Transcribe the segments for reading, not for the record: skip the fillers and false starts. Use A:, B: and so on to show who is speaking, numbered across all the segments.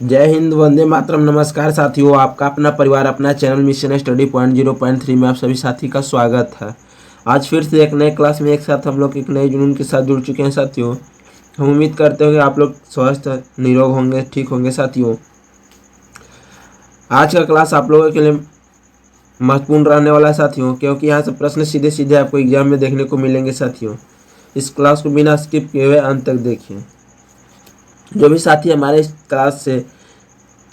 A: जय हिंद, वंदे मातरम। नमस्कार साथियों, आपका अपना परिवार अपना चैनल मिशन स्टडी पॉइंट 0.3 में आप सभी साथी का स्वागत है। आज फिर से एक नए क्लास में एक साथ हम लोग एक नए जुनून के साथ जुड़ चुके हैं साथियों। हम उम्मीद करते हैं कि आप लोग स्वस्थ निरोग होंगे, ठीक होंगे साथियों। आज का क्लास आप लोगों के लिए महत्वपूर्ण रहने वाला है साथियों, क्योंकि यहाँ से प्रश्न सीधे सीधे आपको एग्जाम में देखने को मिलेंगे साथियों। इस क्लास को बिना स्किप किए हुए अंत तक देखिए। जो भी साथी हमारे इस क्लास से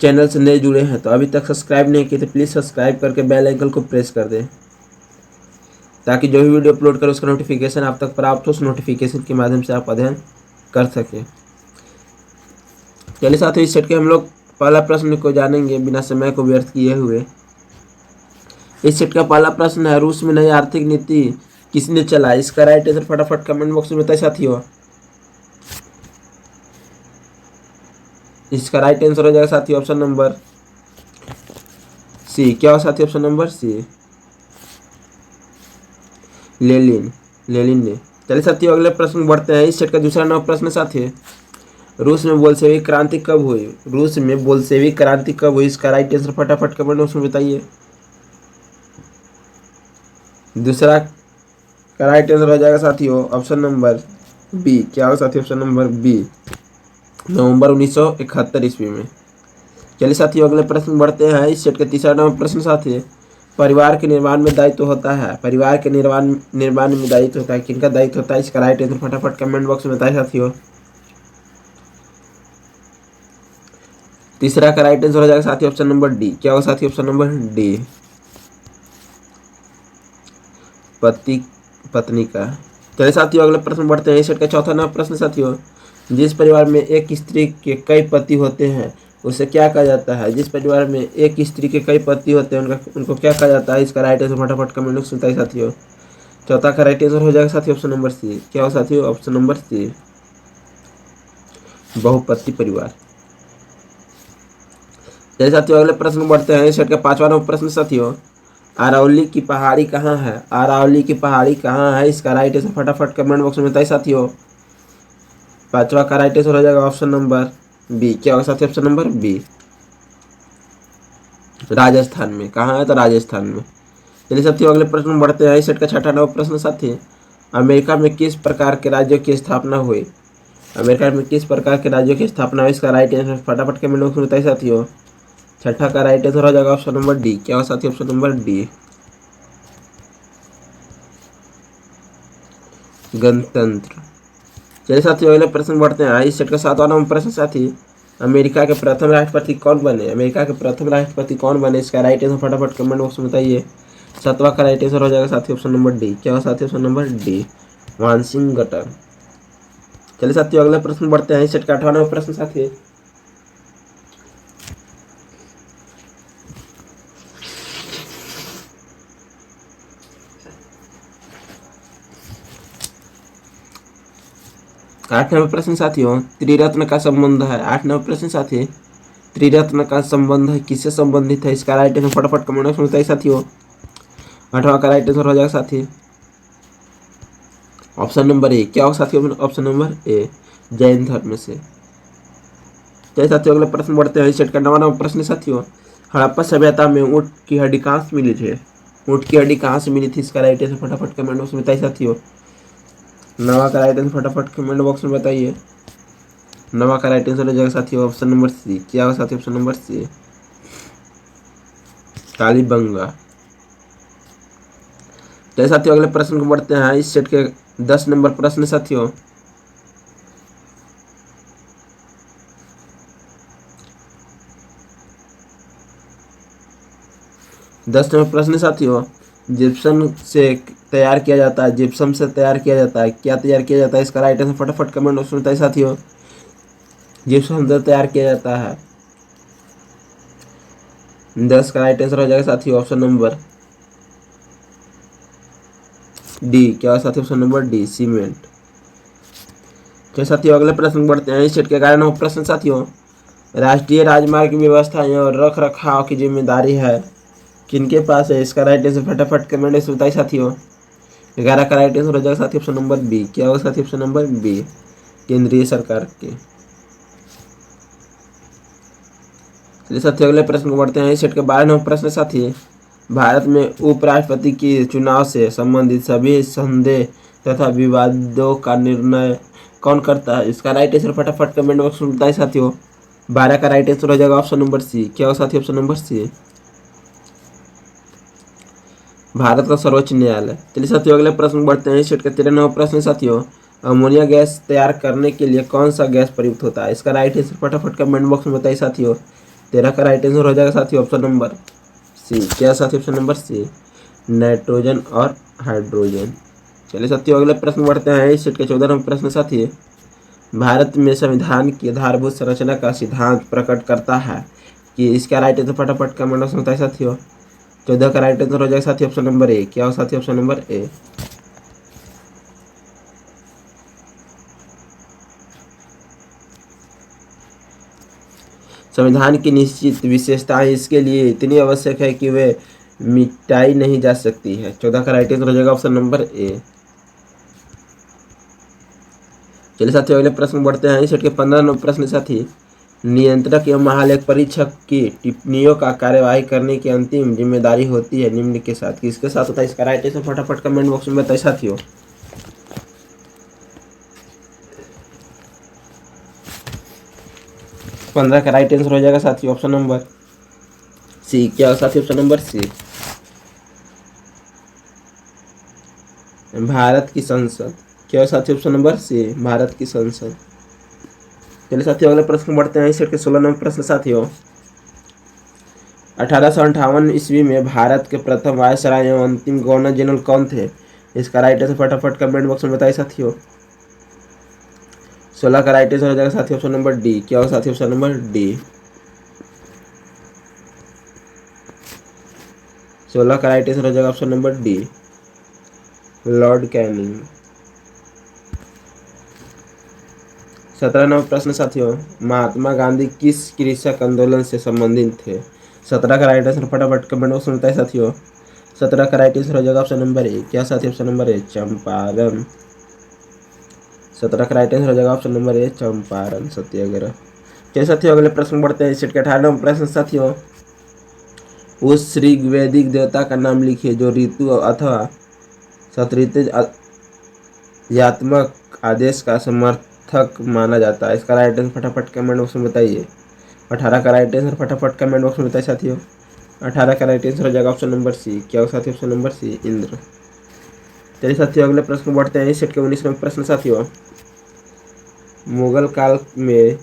A: चैनल से नए जुड़े हैं तो अभी तक सब्सक्राइब नहीं किए तो प्लीज़ सब्सक्राइब करके बेल आइकन को प्रेस कर दें, ताकि जो भी वीडियो अपलोड करें उसका नोटिफिकेशन आप तक प्राप्त हो। उस नोटिफिकेशन के माध्यम से आप अध्ययन कर सकें। चलिए साथियों, इस सेट के हम लोग पहला प्रश्न को जानेंगे बिना समय को व्यर्थ किए हुए। इस सेट का पहला प्रश्न है, रूस में नई आर्थिक नीति किसने चलाई? इसका राइट आंसर फटाफट कमेंट बॉक्स में बताइए साथियों। इसका राइट आंसर हो जाएगा साथियों ऑप्शन नंबर सी। क्या हो साथियों? ऑप्शन नंबर सी, लेनिन ने। चलिए साथियों, अगले प्रश्न बढ़ते हैं। इस सेट का दूसरा नंबर प्रश्न साथियों, रूस में बोल्शेविक क्रांति कब हुई? रूस में बोल्शेविक क्रांति कब हुई? इसका राइट आंसर फटाफट कमेंट बॉक्स में बताइए। दूसरा का राइट आंसर हो जाएगा साथियों ऑप्शन नंबर बी। क्या हो साथियों? ऑप्शन नंबर बी, नवंबर 1971 ईस्वी में। चलिए साथियों, अगले प्रश्न बढ़ते हैं। इस सेट का तीसरा नंबर प्रश्न साथियों, परिवार के निर्माण में दायित्व होता है। परिवार के निर्माण में दायित्व होता है, किनका दायित्व होता है? इसका राइट आंसर फटाफट कमेंट बॉक्स में बताइए साथियों। तीसरा का राइट आंसर हो जाएगा साथियों ऑप्शन नंबर डी। क्या होगा साथियों? ऑप्शन नंबर डी, पति पत्नी का। चलिए साथियों, अगले प्रश्न बढ़ते हैं। इस सेट का चौथा नंबर प्रश्न साथियों, जिस परिवार में एक स्त्री के कई पति होते हैं उसे क्या कहा जाता है? जिस परिवार में एक स्त्री के कई पति होते हैं उनको क्या कहा जाता है? इसका राइट आंसर फटाफट कमेंट बॉक्स में बताइए साथियों। चौथा का राइट आंसर हो जाएगा साथियों ऑप्शन नंबर सी। क्या हो साथियों? ऑप्शन नंबर सी, बहुपति परिवार। चलिए साथियों, अगले प्रश्न बढ़ते हैं। इस सेट का पांचवा नंबर प्रश्न साथियों, अरावली की पहाड़ी कहाँ है? अरावली की पहाड़ी कहाँ है? इसका राइट आंसर फटाफट कमेंट बॉक्स में बताइए साथियों। पांचवा का राइट आंसर हो जाएगा ऑप्शन नंबर बी। क्या होगा साथियों? ऑप्शन नंबर बी, राजस्थान में। कहाँ है? तो राजस्थान में। चलिए साथियों, अगले प्रश्न बढ़ते हैं। इस सेट का छठा नंबर प्रश्न साथी, अमेरिका में किस प्रकार के राज्यों की स्थापना हुई? अमेरिका में किस प्रकार के राज्यों की स्थापना हुई? इसका राइट आंसर फटाफट कमेंट बॉक्स में बताइए साथियों। छठा का राइट आंसर हो जाएगा ऑप्शन नंबर डी। क्या होगा साथियों? ऑप्शन नंबर डी, गणतंत्र। चलिए साथियों, अगले प्रश्न बढ़ते हैं। इस सेट का सातवां नंबर प्रश्न साथी, अमेरिका के प्रथम राष्ट्रपति कौन बने? अमेरिका के प्रथम राष्ट्रपति कौन बने? इसका राइट आंसर फटाफट कमेंट बॉक्स में बताइए। सातवां का राइट आंसर हो जाएगा साथियों ऑप्शन नंबर डी। क्या होगा साथियों? Option number D, Washington. चलिए साथियों, अगले प्रश्न बढ़ते हैं। इस सेट का आठवां नंबर प्रश्न साथी, आठ नंबर प्रश्न साथियों, त्रिरत्न का संबंध है। आठ नंबर प्रश्न साथी, त्रिरत्न का संबंध है किससे संबंधित है? इसका राइट आंसर फटाफट कमेंट बॉक्स में बताइए साथियों। आठवां का राइट आंसर हो जाएगा साथी ऑप्शन नंबर ए। क्या होगा साथियों? ऑप्शन नंबर ए, जैन धर्म से। चलिए साथियों, अगले प्रश्न बढ़ते हैं। इस सेट का नवा नंबर प्रश्न साथियों, हड़प्पा सभ्यता में ऊँट की हड्डी कहाँ से मिली थी? ऊँट की हड्डी कहाँ से मिली थी? इसका राइट आंसर फटाफट कमेंट बॉक्स में बताइए साथियों। नवा का राइट आंसर फटाफट कमेंट बॉक्स में बताइए। नवा का राइट आंसर हो जाएगा साथियों ऑप्शन नंबर सी। क्या होगा साथियों? Option number C, Kalibanga. चलिए साथियों, अगले प्रश्न को बढ़ते हैं। इस सेट के 10 नंबर प्रश्न साथियों, दस नंबर प्रश्न साथियों, जिप्सम से तैयार किया जाता है। जिप्सम से तैयार किया जाता है, क्या तैयार किया जाता है? इसका राइट आंसर फटाफट कमेंट बॉक्स में बताइए साथियों। जिप्सम से तैयार किया जाता है। 10 का राइट आंसर हो जाएगा साथियों ऑप्शन नंबर डी। क्या होगा साथियों? Option number D, cement. चलिए साथियों, अगले प्रश्न बढ़ते हैं। इस सेट के 11 नंबर प्रश्न साथियों, राष्ट्रीय राजमार्ग की व्यवस्था और रख रखाव की जिम्मेदारी है किनके पास है? इसका राइट आंसर फटाफट कमेंट में बताइए साथियों। 11 का राइट आंसर हो जाएगा साथियों ऑप्शन नंबर बी। क्या होगा साथियों? ऑप्शन नंबर बी, केंद्रीय सरकार के। चलिए साथियों अगले प्रश्न को बढ़ते हैं। इस सेट के 12वें प्रश्न साथी, भारत में उपराष्ट्रपति के चुनाव से संबंधित सभी संदेह तथा विवादों का निर्णय कौन करता है? इसका राइट आंसर फटाफट कमेंट बॉक्स में बताइए साथियों। 12 का राइट आंसर हो जाएगा ऑप्शन नंबर सी। क्या हो साथियों? ऑप्शन नंबर सी, भारत का सर्वोच्च न्यायालय। चलिए साथियों अगले प्रश्न बढ़ते हैं। सेट का 13वां प्रश्न साथियों, अमोनिया गैस तैयार करने के लिए कौन सा गैस प्रयुक्त होता है? इसका राइट आंसर फटाफट कमेंट बॉक्स में बताइए साथियों। 13 का राइट आंसर हो जाएगा साथियों ऑप्शन नंबर सी। क्या साथियों? ऑप्शन नंबर सी, नाइट्रोजन और हाइड्रोजन। चलिए साथियों अगले प्रश्न बढ़ते हैं। इस सेट के 14वें प्रश्न साथियों, भारत में संविधान की आधारभूत संरचना का सिद्धांत प्रकट करता है कि इसका राइट आंसर फटाफट कमेंट बॉक्स में बताइए साथियों। 14 का राइट आंसर हो जाएगा साथियों ऑप्शन नंबर ए। क्या हो साथियों? ऑप्शन नंबर ए, संविधान की निश्चित विशेषताएं इसके लिए इतनी आवश्यक है कि वे मिटाई नहीं जा सकती है। 14 का राइट आंसर हो जाएगा ऑप्शन नंबर ए। चलिए साथियों अगले प्रश्न बढ़ते हैं। इस सेट के 15वें प्रश्न साथी, नियंत्रक एवं महालेख परीक्षक की टिप्पणियों का कार्यवाही करने की अंतिम जिम्मेदारी होती है निम्न के साथ किसके साथ होता है? इसका राइट आंसर फटाफट कमेंट बॉक्स में बताइए साथियों। 15 का राइट आंसर हो जाएगा साथियों ऑप्शन नंबर सी। क्या हो साथियों? ऑप्शन नंबर सी, भारत की संसद। क्या हो साथियों? ऑप्शन नंबर सी, भारत की संसद। चलिए साथियों अगले प्रश्न बढ़ते हैं। इस सेट के 16वें प्रश्न साथियों, 1858 ईस्वी में भारत के प्रथम वायसराय एवं अंतिम गवर्नर जनरल कौन थे? इसका राइट आंसर फटाफट कमेंट बॉक्स में बताइए साथियों। 16 का राइट आंसर हो जाएगा साथियों ऑप्शन नंबर डी। क्या हो साथियों? ऑप्शन नंबर डी, 16 का राइट आंसर हो जाएगा option number D, Lord Canning. 17वां प्रश्न साथियों, महात्मा गांधी किस कृषक आंदोलन से संबंधित थे? 17 का राइट आंसर फटाफट कमेंट बॉक्स में बताइए साथियों। 17 का राइट आंसर हो जाएगा ऑप्शन नंबर ए। क्या साथियों? ऑप्शन नंबर ए, चंपारण। 17 का राइट आंसर हो जाएगा ऑप्शन नंबर ए, चंपारण सत्याग्रह। चलिए साथियों अगले प्रश्न बढ़ते हैं। इस सेट के 18वें प्रश्न साथियों, उस ऋग्वैदिक देवता का नाम लिखिए जो ऋतु अथवा सतृतयात्मक आदेश का समर्थक माना जाता है। इसका राइट आंसर फटाफट कमेंट बॉक्स में बताइए। 18 का राइट आंसर फटाफट कमेंट बॉक्स में बताइए साथियों। 18 का राइट आंसर हो जाएगा ऑप्शन नंबर सी। क्या हो साथियों? Option number C, Indra. चलिए साथियों अगले प्रश्न बढ़ते हैं। इस सेट के 19वें प्रश्न साथियों, मुगल काल में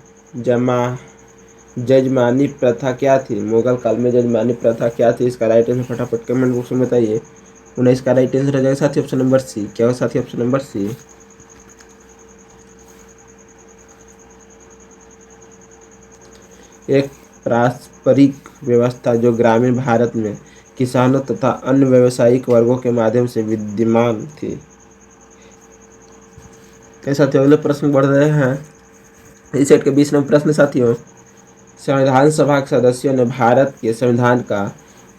A: जजमानी प्रथा क्या थी? मुगल काल में जजमानी प्रथा क्या थी? इसका राइट आंसर फटाफट कमेंट बॉक्स में बताइए। 19 का राइट आंसर हो जाएगा साथियों ऑप्शन नंबर सी। क्या हो साथियों? ऑप्शन नंबर सी, एक पारस्परिक व्यवस्था जो ग्रामीण भारत में किसानों तथा अन्य व्यावसायिक वर्गों के माध्यम से विद्यमान थी। कई साथियों अगले प्रश्न बढ़ रहे हैं। इस सेट के 20वें प्रश्न साथियों, संविधान सभा के सदस्यों ने भारत के संविधान का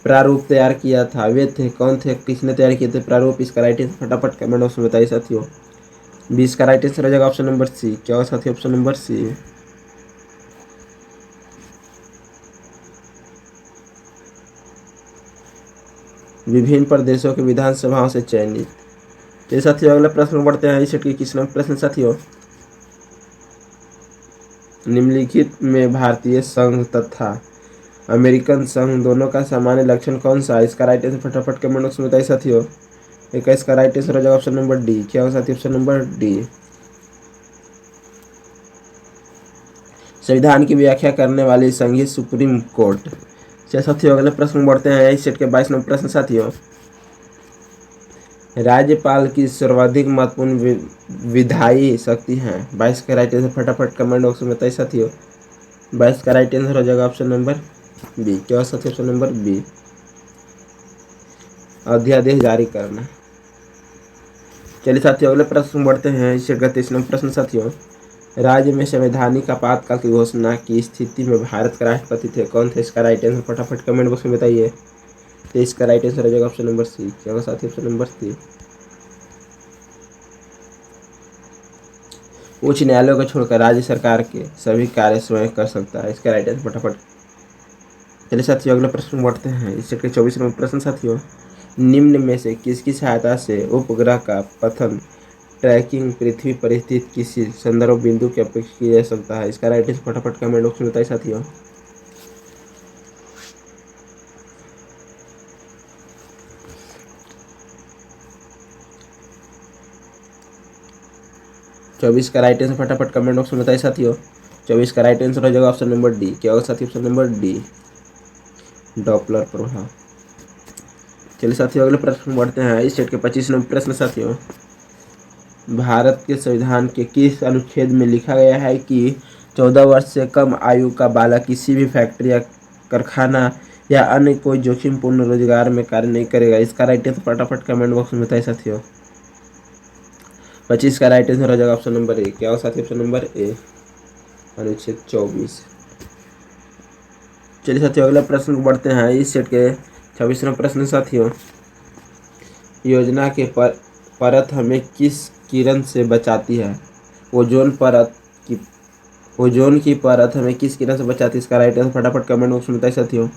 A: प्रारूप तैयार किया था, वे थे कौन थे? किसने तैयार किए थे प्रारूप? इसका राइट आंसर फटाफट कमेंट बॉक्स में बताइए साथियों। 20 का राइट आंसर हो जाएगा ऑप्शन नंबर सी। क्या हो साथियों? ऑप्शन नंबर सी, विभिन्न प्रदेशों के विधानसभाओं से चयनित। तो साथियों अगला प्रश्न बढ़ते हैं। इस सेट के 21वें प्रश्न साथियों, निम्नलिखित में भारतीय संघ तथा अमेरिकन संघ दोनों का सामान्य लक्षण कौन सा है? इसका राइट आंसर फटाफट कमेंट बॉक्स में बताइए साथियों। 21 का राइट आंसर हो जाएगा ऑप्शन नंबर डी। क्या हो साथियों? ऑप्शन नंबर डी, संविधान की व्याख्या करने वाली संघीय सुप्रीम कोर्ट। चलिए साथियों अगले प्रश्न बढ़ते हैं। इस सेट के 22वें प्रश्न साथियों, राज्यपाल की सर्वाधिक महत्वपूर्ण विधायी शक्ति है। 22 का राइट आंसर फटाफट कमेंट बॉक्स में बताइए साथियों। 22 का राइट आंसर हो जाएगा ऑप्शन नंबर बी। क्या हो साथियों? ऑप्शन नंबर बी, अध्यादेश जारी करना। चलिए साथियों अगले प्रश्न बढ़ते हैं। इस सेट का 23वां प्रश्न साथियों, राज्य में संवैधानिक आपातकाल की घोषणा की स्थिति में भारत के राष्ट्रपति थे कौन थे? इसका राइट आंसर फटाफट कमेंट बॉक्स में बताइए। तो इसका राइट आंसर हो जाएगा ऑप्शन नंबर सी। क्या होगा साथियों? ऑप्शन नंबर सी, उच्च न्यायालयों को छोड़कर राज्य सरकार के सभी कार्य स्वयं कर सकता है। इसका राइट आंसर फटाफट चलिए साथियों अगले प्रश्न में बढ़ते हैं। इस सेट के 24 नंबर प्रश्न साथियों, निम्न में से किसकी सहायता से उपग्रह का पतन ट्रैकिंग पृथ्वी पर स्थित किसी संदर्भ बिंदु की अपेक्षा किया जा सकता है? इसका राइट आंसर फटाफट कमेंट बॉक्स में बताइए साथियों। चौबीस का राइट आंसर फटाफट कमेंट बॉक्स में बताइए साथियों। 24 का राइट आंसर हो जाएगा ऑप्शन नंबर डी। क्या होगा साथियों? ऑप्शन नंबर डी, डॉपलर प्रभाव। चलिए साथियों अगले प्रश्न बढ़ते हैं। इस सेट के 25 नंबर प्रश्न साथियों, भारत के संविधान के किस अनुच्छेद में लिखा गया है कि 14 वर्ष से कम आयु का बालक किसी भी फैक्ट्री या कारखाना या अन्य कोई जोखिमपूर्ण रोजगार में कार्य नहीं करेगा? इसका राइट आंसर फटाफट कमेंट बॉक्स में बताइए साथियों। 25 का राइट आंसर हो जाएगा ऑप्शन नंबर ए। क्या हो साथियों? ऑप्शन नंबर ए, अनुच्छेद 24। चलिए साथियों अगले प्रश्न को बढ़ते हैं। इस सेट के 26वां प्रश्न साथियों, योजना के परत हमें किस किरण से बचाती है? ओजोन की परत हमें किस किरण से बचाती है? इसका राइट आंसर फटाफट कमेंट बॉक्स में बताइए साथियों।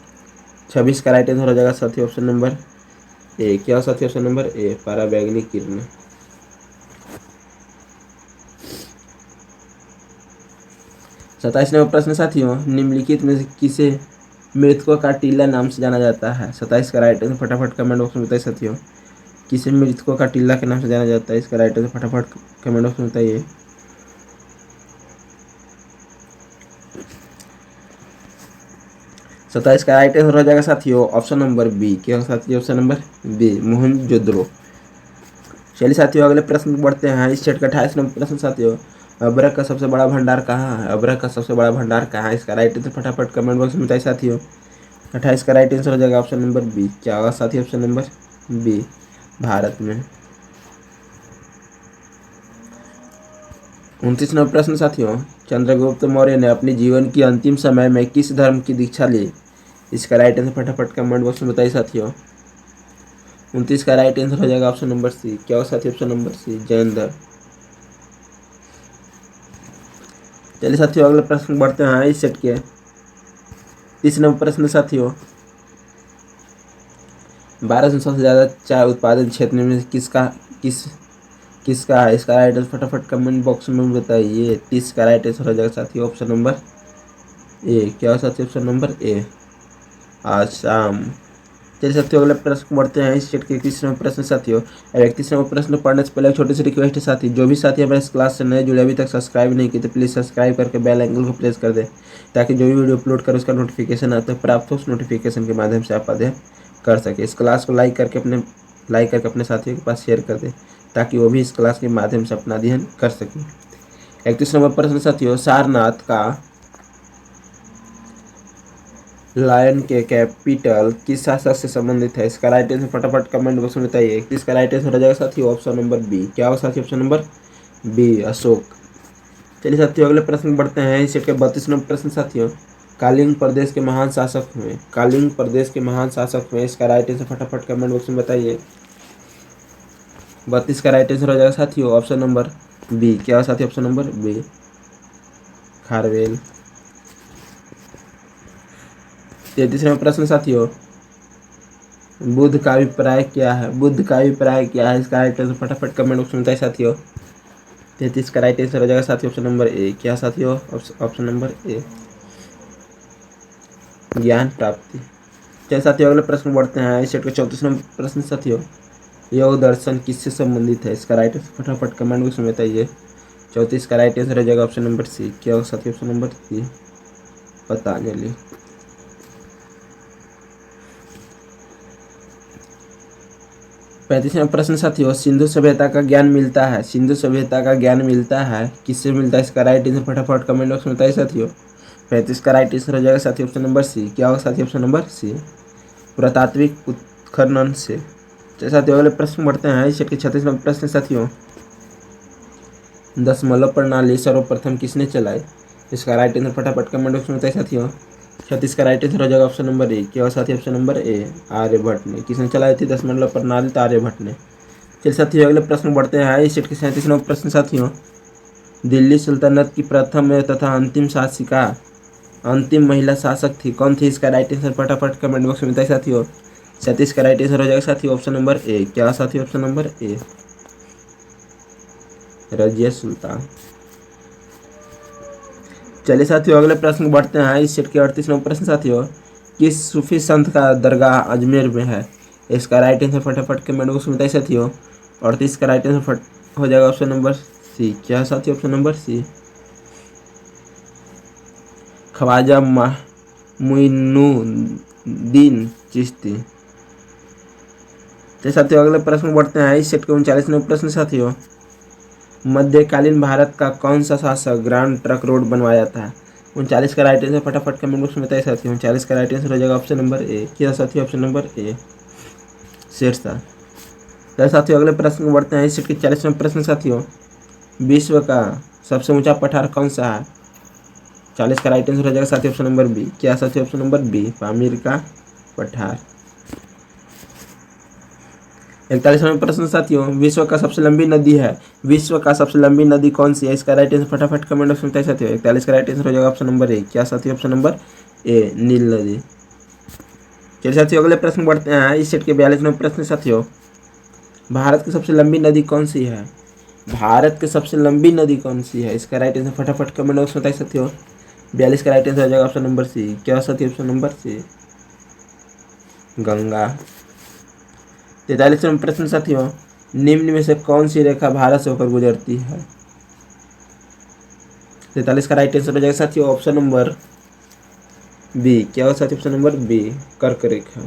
A: 26 का राइट आंसर हो जाएगा साथियों ऑप्शन नंबर ए। क्या हो साथियों? ऑप्शन नंबर ए, पराबैंगनी किरण। 27 नंबर प्रश्न साथियों, निम्नलिखित में से किसे मृतकों का टीला नाम से जाना जाता है? 27 का राइट आंसर फटाफट कमेंट बॉक्स में बताइए साथियों। किसे मृतकों का टीला के नाम से जाना जाता है? इसका राइट आंसर फटाफट कमेंट बॉक्स में बताइए। 27 का राइट आंसर हो जाएगा साथियों ऑप्शन नंबर बी। क्या साथियों? Option number B, Mohenjodaro. चलिए साथियों अगले प्रश्न बढ़ते हैं। इस सेट का 28 नंबर प्रश्न साथियों, अभ्रक का सबसे बड़ा भंडार कहाँ है? अभ्रक का सबसे बड़ा भंडार कहाँ है? इसका राइट आंसर फटाफट कमेंट बॉक्स में बताइए साथियों। 28 का राइट आंसर हो जाएगा ऑप्शन नंबर बी। क्या होगा साथियों? ऑप्शन नंबर बी, भारत में। 29 नंबर प्रश्न साथियों, चंद्रगुप्त मौर्य ने अपने जीवन की अंतिम समय में किस धर्म की दीक्षा ली? इसका राइट आंसर फटाफट कमेंट बॉक्स में बताइए साथियों। 29 का राइट आंसर हो जाएगा ऑप्शन नंबर सी। क्या होगा साथियों? ऑप्शन नंबर सी, जैन धर्म। चलिए साथियों अगले प्रश्न बढ़ते हैं। इस सेट के 30 नंबर प्रश्न साथियों, भारत में सबसे ज्यादा चाय उत्पादन क्षेत्र में किसका है? इसका राइट आंसर फटाफट कमेंट बॉक्स में बताइए। 30 का राइट आंसर हो जाएगा साथियों ऑप्शन नंबर ए। क्या हो साथियों? ऑप्शन नंबर ए, आसाम। चलिए साथियों अगले प्रश्न को बढ़ते हैं। इस सेट के 31 नंबर प्रश्न साथियों, 31 नंबर प्रश्न पढ़ने से पहले एक छोटी सी रिक्वेस्ट है साथी, जो भी साथी हमारे इस क्लास से नए जुड़े अभी तक सब्सक्राइब नहीं किए तो प्लीज़ सब्सक्राइब करके बेल आइकन को प्रेस कर दें, ताकि जो भी वीडियो अपलोड करें उसका नोटिफिकेशन आता है प्राप्त हो। उस नोटिफिकेशन के माध्यम से आप अध्ययन कर सके। इस क्लास को लाइक करके अपने साथियों के पास शेयर कर दें, ताकि वो भी इस क्लास के माध्यम से अपना अध्ययन कर सकें। 31 नंबर प्रश्न साथियों, सारनाथ का लायन के कैपिटल किस शासक से संबंधित है? इसका राइट आंसर फटाफट कमेंट बॉक्स में बताइए। इसका राइट आंसर हो जाएगा साथियों ऑप्शन नंबर बी। क्या होगा साथियों? Option number B, Ashok. चलिए साथियों अगले प्रश्न बढ़ते हैं। इस सेट के 32 नंबर प्रश्न साथियों, कालिंग प्रदेश के महान शासक हुए। कालिंग प्रदेश के महान शासक हुए। इसका राइट आंसर फटाफट कमेंट बॉक्स में बताइए। 32 का राइट आंसर हो जाएगा साथियों ऑप्शन नंबर बी। क्या होगा साथियों? Option number B, Kharavela. 33 number प्रश्न साथियों, बुद्ध का अभिप्राय क्या है? बुद्ध का अभिप्राय क्या है? इसका राइट आंसर फटाफट कमेंट बॉक्स में बताइए साथियों। 33 का राइट आंसर हो जाएगा साथियों ऑप्शन नंबर ए। क्या साथियों? ऑप्शन नंबर ए, ज्ञान प्राप्ति। चलिए साथियों अगले प्रश्न बढ़ते हैं। इस सेट का 34 नंबर प्रश्न साथियों, योग दर्शन किससे संबंधित है? इसका राइट आंसर फटाफट कमेंट बॉक्स में बताइए। 34 का राइट आंसर हो जाएगा ऑप्शन नंबर सी। क्या होगा साथियों? Option number C, Patanjali. 35 number प्रश्न साथियों, सिंधु सभ्यता का ज्ञान मिलता है। सिंधु सभ्यता का ज्ञान मिलता है किससे मिलता है? इसका राइट आंसर फटाफट कमेंट बॉक्स में बताइए साथियों। 35 का राइट आंसर हो जाएगा साथियों ऑप्शन नंबर सी। क्या होगा साथियों? ऑप्शन नंबर सी, पुरातात्विक उत्खनन से। चलिए साथियों अगले प्रश्न बढ़ते हैं। इस सेट के 36 नंबर प्रश्न साथियों, दशमलव प्रणाली सर्वप्रथम किसने चलाई? इसका राइट आंसर फटाफट कमेंट बॉक्स में बताइए साथियों। 36 का राइट आंसर हो जाएगा ऑप्शन नंबर ए। क्या होगा साथियों? ऑप्शन नंबर ए, आर्यभट्ट ने। किसने चलाई थी दशमलव प्रणाली? तो आर्यभट्ट ने। चलिए साथियों अगले प्रश्न बढ़ते हैं। इस सेट के 37 प्रश्न साथियों, दिल्ली सल्तनत की प्रथम तथा अंतिम शासिका अंतिम महिला शासक थी, कौन थी? इसका राइट आंसर फटाफट कमेंट बॉक्स में बताइए साथियों। 37 का राइट आंसर हो जाएगा साथियों ऑप्शन नंबर ए। क्या साथियों? ऑप्शन नंबर ए, रजिया सुल्तान। चलिए साथियों अगले प्रश्न बढ़ते हैं। इस सेट के 38वां प्रश्न साथियों, किस सूफी संत का दरगाह अजमेर में है? इसका राइट आंसर फटाफट कमेंट बॉक्स में बताइए साथियों। 38 का राइट आंसर हो जाएगा ऑप्शन नंबर सी। क्या साथियों? Option number C, Khwaja Moinuddin Chishti. तो साथियों अगले प्रश्न बढ़ते हैं। इस सेट के 39वें प्रश्न साथियों, मध्यकालीन भारत का कौन सा शासक ग्रांड ट्रंक रोड बनवाया था? 39 का राइट आंसर फटाफट कमेंट बॉक्स में बताइए साथियों। 39 का राइट आंसर हो जाएगा ऑप्शन नंबर ए। क्या साथियों? Option number A, Shershah. तो साथियों अगले प्रश्न में बढ़ते हैं। इस सेट के 40वें प्रश्न साथियों, विश्व का सबसे ऊंचा पठार कौन सा है? 40 का राइट आंसर हो जाएगा साथियों ऑप्शन नंबर बी। क्या साथियों? ऑप्शन नंबर बी, पामीर का पठार। 41वां प्रश्न साथियों, विश्व का सबसे लंबी नदी है, विश्व का सबसे लंबी नदी कौन सी है? इसका राइट आंसर फटाफट कमेंट बॉक्स में बताइए साथियों। 41 का राइट आंसर हो जाएगा ऑप्शन नंबर ए। क्या साथियों? ऑप्शन नंबर ए, नील नदी। चलिए साथियों अगले प्रश्न बढ़ते हैं। इस सेट के 42वें प्रश्न साथियों, भारत की सबसे लंबी नदी कौन सी है? भारत की सबसे लंबी नदी कौन सी है? इसका राइट आंसर फटाफट कमेंट बॉक्स में बताइए साथियों। 42 का राइट आंसर हो जाएगा ऑप्शन नंबर सी। क्या साथियों? Option number C, Ganga. 43वां प्रश्न साथियों, निम्न में से कौन सी रेखा भारत से होकर गुजरती है? 43 का राइट आंसर हो जाएगा साथियों ऑप्शन नंबर बी। क्या हो साथियों? ऑप्शन नंबर बी, कर्क रेखा।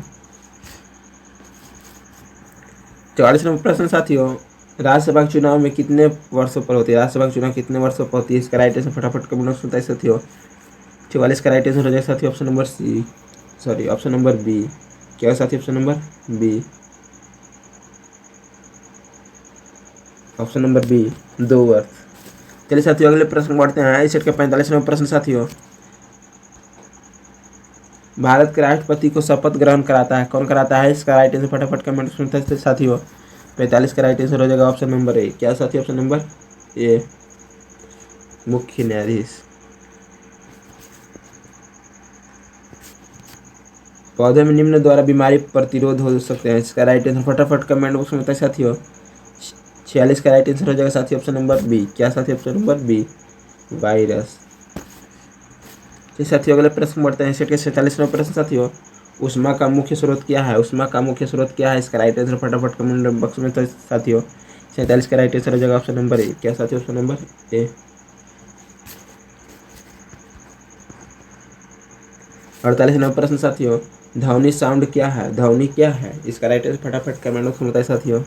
A: 44वां प्रश्न साथियों, राज्यसभा चुनाव में कितने वर्षों पर होती है? राज्यसभा चुनाव कितने वर्षों पर होती है? इसका राइट आंसर फटाफट कमेंट बॉक्स में बताइए साथियों। 44 का राइट आंसर हो जाएगा साथियों option number C, sorry option number B. क्या है साथियों? Option number B, option number B, 2 वर्ष। चलिए साथियों अगले प्रश्न बढ़ते हैं। इस सेट का 45वां प्रश्न साथियों, भारत के राष्ट्रपति को शपथ ग्रहण कराता है, कौन कराता है? इसका राइट आंसर फटाफट कमेंट सुनते हैं साथियों। 45 का राइट आंसर हो जाएगा ऑप्शन नंबर ए। क्या साथियों? ऑप्शन नंबर ए, मुख्य न्यायाधीश। पौधे में निम्न द्वारा बीमारी प्रतिरोध हो सकते हैं, इसका राइट आंसर फटाफट कमेंट बॉक्स में बताइए साथियों। 46 का राइट आंसर हो जाएगा साथियों ऑप्शन नंबर बी। क्या साथियों? Option number B, virus. साथियों अगले प्रश्न बढ़ते हैं। सेट के 47वां प्रश्न साथियों, उष्मा का मुख्य स्रोत क्या है? उष्मा का मुख्य स्रोत क्या है? इसका राइट आंसर फटाफट कमेंट बॉक्स में तो साथियों। 47 का राइट आंसर हो जाएगा ऑप्शन नंबर ए। क्या साथियों? ऑप्शन नंबर ए। 48वां प्रश्न साथियों, ध्वनि साउंड क्या है? ध्वनि क्या है? इसका राइट आंसर फटाफट कमेंट बॉक्स में बताइए साथियों।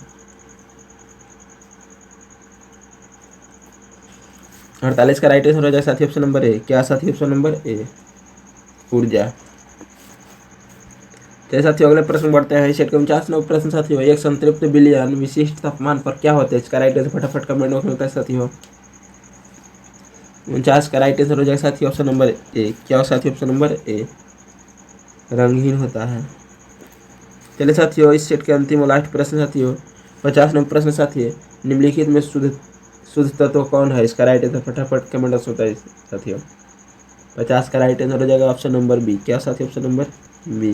A: 48 का राइट आंसर हो जाएगा साथियों ऑप्शन नंबर ए। क्या साथियों? ऑप्शन नंबर ए, ऊर्जा। चलिए साथियों अगले प्रश्न बढ़ते हैं। सेट के 49वां प्रश्न साथियों, एक संतृप्त विलयन विशिष्ट तापमान पर क्या होता है? इसका राइट आंसर फटाफट कमेंट बॉक्स में बताइए साथियों। 49 का राइट आंसर हो जाएगा साथियों ऑप्शन नंबर ए। क्या हो साथियों? ऑप्शन नंबर ए, रंगहीन होता है। चलिए साथियों इस सेट के अंतिम और लास्ट प्रश्न साथियों, 50वां प्रश्न साथियों, निम्नलिखित में शुद्ध तत्व कौन है? इसका राइट आंसर फटाफट कमेंट बॉक्स में बताइए साथियों। 50 का राइट आंसर हो जाएगा ऑप्शन नंबर बी। क्या साथियों? ऑप्शन नंबर बी,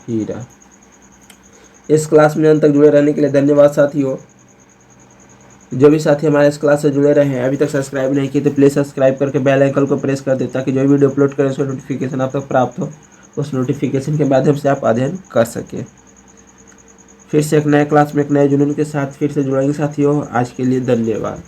A: हीरा। इस क्लास में अंत तक जुड़े रहने के लिए धन्यवाद साथियों। जो भी साथी हमारे इस क्लास से जुड़े रहे हैं, अभी तक सब्सक्राइब नहीं किए तो प्लीज़ सब्सक्राइब करके बेल आइकन को प्रेस कर दें, ताकि जो वीडियो अपलोड करें उसका नोटिफिकेशन आप तक प्राप्त हो। उस नोटिफिकेशन के माध्यम से आप अध्ययन कर सकें। फिर से एक नए क्लास में एक नए जुनून के साथ फिर से जुड़ेंगे साथियों। आज के लिए धन्यवाद।